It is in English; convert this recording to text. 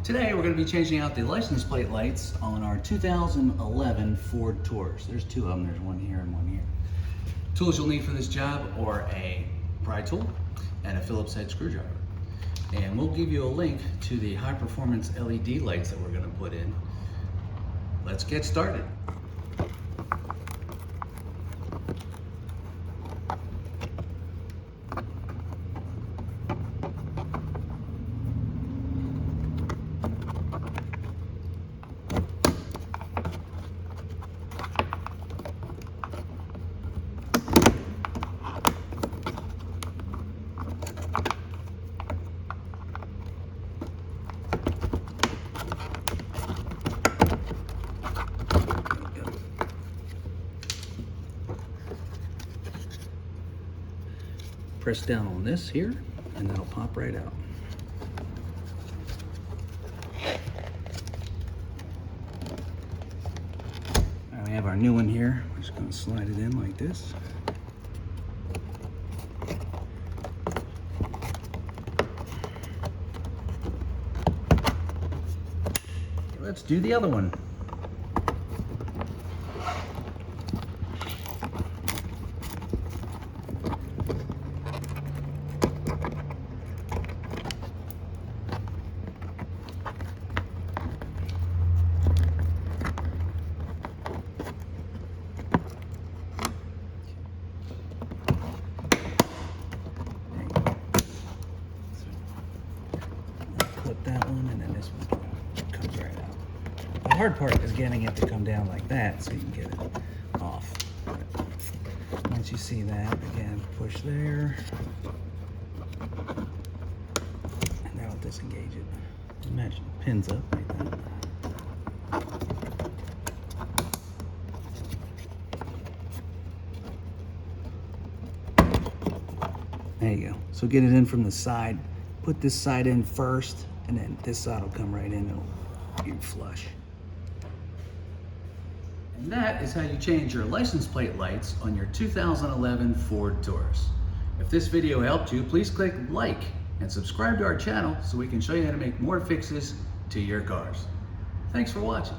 Today we're going to be changing out the license plate lights on our 2011 Ford Taurus. There's two of them, there's one here and one here. Tools you'll need for this job are a pry tool and a Phillips head screwdriver. And we'll give you a link to the high performance LED lights that we're going to put in. Let's get started. Press down on this here, and that'll pop right out. Now we have our new one here. We're just going to slide it in like this. Let's do the other one. Clip that one, and then this one comes right out. The hard part is getting it to come down like that so you can get it off. But once you see that, again, push there, and that'll disengage it. Imagine it pins up like that. There you go. So get it in from the side. Put this side in first, and then this side will come right in. It'll be flush. And that is how you change your license plate lights on your 2011 Ford Taurus. If this video helped you, please click like and subscribe to our channel so we can show you how to make more fixes to your cars. Thanks for watching.